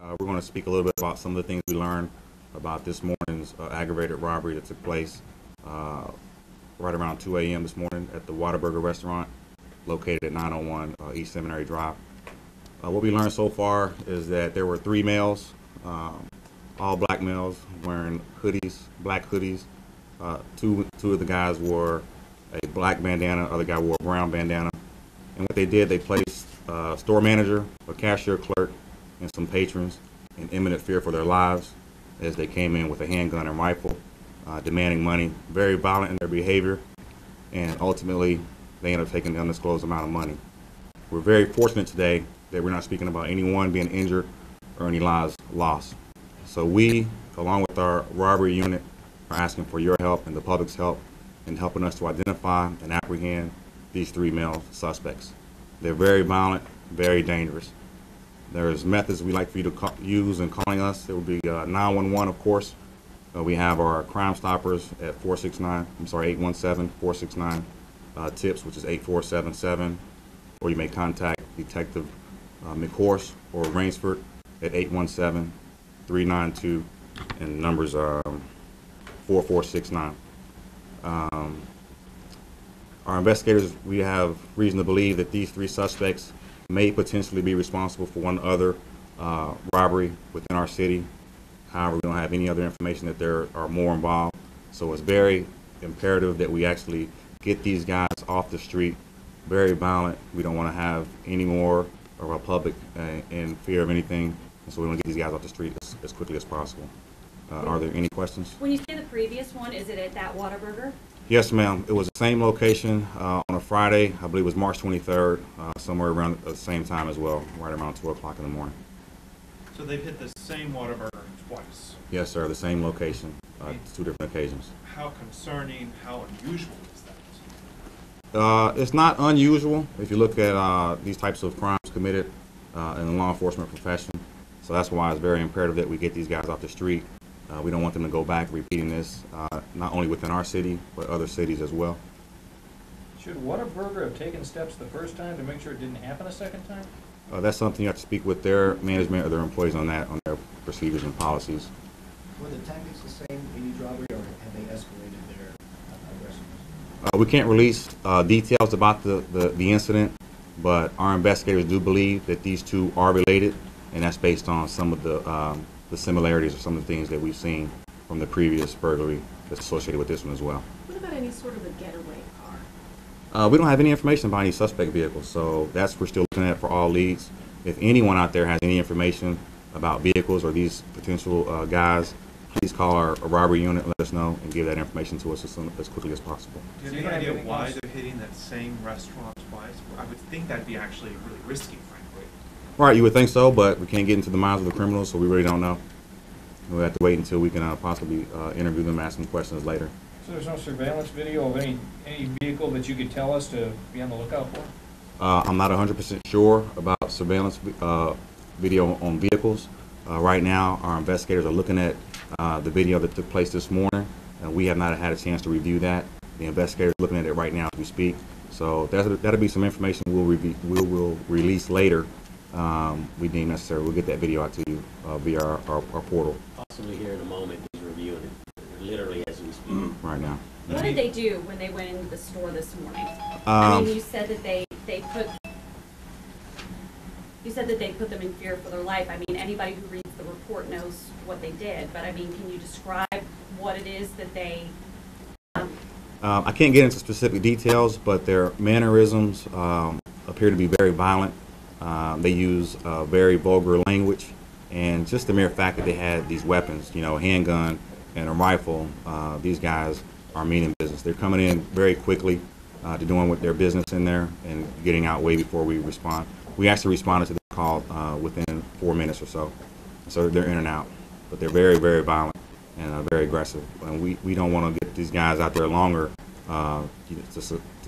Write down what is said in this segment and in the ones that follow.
We're going to speak a little bit about some of the things we learned about this morning's aggravated robbery that took place right around 2 a.m. this morning at the Whataburger restaurant located at 901 East Seminary Drive. What we learned so far is that there were 3 males, all black males, wearing hoodies, black hoodies. Two of the guys wore a black bandana, other guy wore a brown bandana. And what they did, they placed a store manager, a cashier clerk, and some patrons in imminent fear for their lives as they came in with a handgun and rifle, demanding money, very violent in their behavior, and ultimately they ended up taking the undisclosed amount of money. We're very fortunate today that we're not speaking about anyone being injured or any lives lost. So we, along with our robbery unit, are asking for your help and the public's help in helping us to identify and apprehend these 3 male suspects. They're very violent, very dangerous. There's methods we like for you to use in calling us. It will be 911, of course. We have our Crime Stoppers at 817-469 TIPS, which is 8477. Or you may contact Detective McHorse or Rainsford at 817-392, and the numbers are 4469. Our investigators, we have reason to believe that these 3 suspects may potentially be responsible for one other robbery within our city. However, we don't have any other information that there are more involved. So it's very imperative that we actually get these guys off the street. Very violent. We don't want to have any more of our public in fear of anything. And so we want to get these guys off the street as quickly as possible. Are there any questions? When you say the previous one, is it at that Whataburger? Yes, ma'am. It was the same location on a Friday. I believe it was March 23rd, somewhere around the same time as well, right around 2 o'clock in the morning. So they've hit the same Whataburger twice? Yes, sir. The same location, 2 different occasions. How concerning, how unusual is that? It's not unusual if you look at these types of crimes committed in the law enforcement profession. So that's why it's very imperative that we get these guys off the street. We don't want them to go back repeating this, not only within our city, but other cities as well. Should Whataburger have taken steps the first time to make sure it didn't happen a second time? That's something you have to speak with their management or their employees on that, on their procedures and policies. Were the tactics the same in each robbery, or have they escalated their aggressiveness? We can't release details about the incident, but our investigators do believe that these 2 are related, and that's based on some of the similarities of some of the things that we've seen from the previous burglary that's associated with this one as well. What about any sort of a getaway car? We don't have any information about any suspect vehicles, so that's we're still looking at for all leads. If anyone out there has any information about vehicles or these potential guys, please call our robbery unit, let us know, and give that information to us as quickly as possible. Do you have any idea why they're hitting that same restaurant twice? I would think that'd be actually really risky, frankly. Right, you would think so, but we can't get into the minds of the criminals, so we really don't know. We'll have to wait until we can possibly interview them, ask them questions later. So there's no surveillance video of any vehicle that you could tell us to be on the lookout for? I'm not 100% sure about surveillance video on vehicles. Right now, our investigators are looking at the video that took place this morning, and we have not had a chance to review that. The investigators are looking at it right now as we speak. So that'll be some information we'll release later. We deem necessary. We'll get that video out to you via our portal. Possibly here in a moment, he's reviewing it literally as we speak. Right now. What did they do when they went into the store this morning? I mean, you said that they put them in fear for their life. I mean, anybody who reads the report knows what they did, but I mean, can you describe what it is that they? I can't get into specific details, but their mannerisms appear to be very violent. They use very vulgar language, and just the mere fact that they had these weapons, you know, a handgun and a rifle, these guys are meaning business. They're coming in very quickly to doing what their business in there and getting out way before we respond. We actually responded to the call within 4 minutes or so. So they're in and out, but they're very, very violent and very aggressive. And we don't want to get these guys out there longer to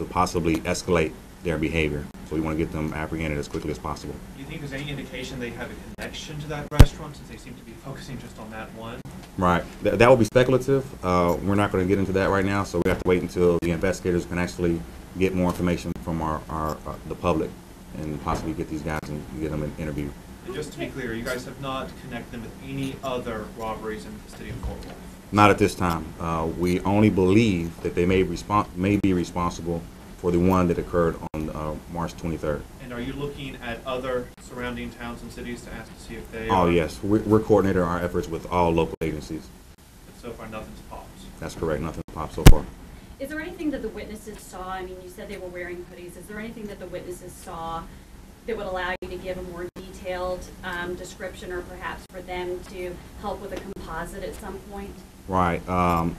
possibly escalate their behavior. So we want to get them apprehended as quickly as possible. Do you think there's any indication they have a connection to that restaurant, since they seem to be focusing just on that one? Right. That would be speculative. We're not going to get into that right now, so we have to wait until the investigators can actually get more information from the public and possibly get these guys and get them an interview. And just to be clear, you guys have not connected them with any other robberies in the city of Fort Worth? Not at this time. We only believe that they may be responsible for the one that occurred on March 23rd. And are you looking at other surrounding towns and cities to ask to see if they Oh, are? yes. We're coordinating our efforts with all local agencies. But so far, nothing's popped. That's correct. Nothing popped so far. Is there anything that the witnesses saw? I mean, you said they were wearing hoodies. Is there anything that the witnesses saw that would allow you to give a more detailed description, or perhaps for them to help with a composite at some point? Right.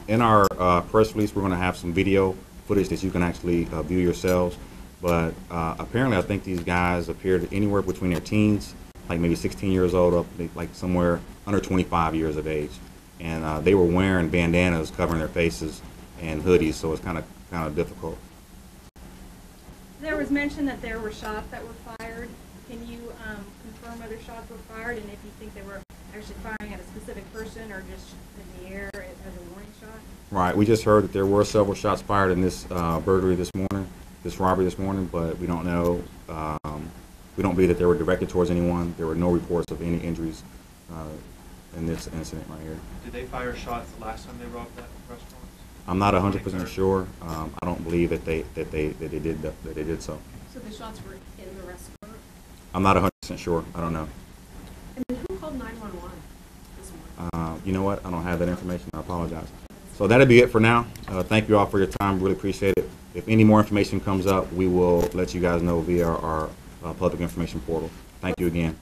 In our press release, we're going to have some video footage that you can actually view yourselves. But apparently, I think these guys appeared anywhere between their teens, like maybe 16 years old, up like somewhere under 25 years of age. And they were wearing bandanas covering their faces and hoodies, so it's kind of difficult. There was mention that there were shots that were fired. Can you confirm whether shots were fired, and if you think they were actually firing at a specific person or just in the air as a warning shot? Right. We just heard that there were several shots fired in this robbery this morning, but we don't know. We don't believe that they were directed towards anyone. There were no reports of any injuries in this incident right here. Did they fire shots the last time they robbed that restaurant? I'm not 100% sure. I don't believe that they did so. So the shots were in the restaurant? I'm not 100% sure. I don't know. And then who called 911 this morning? You know what? I don't have that information. I apologize. So that'll be it for now. Thank you all for your time. Really appreciate it. If any more information comes up, we will let you guys know via our public information portal. Thank you again.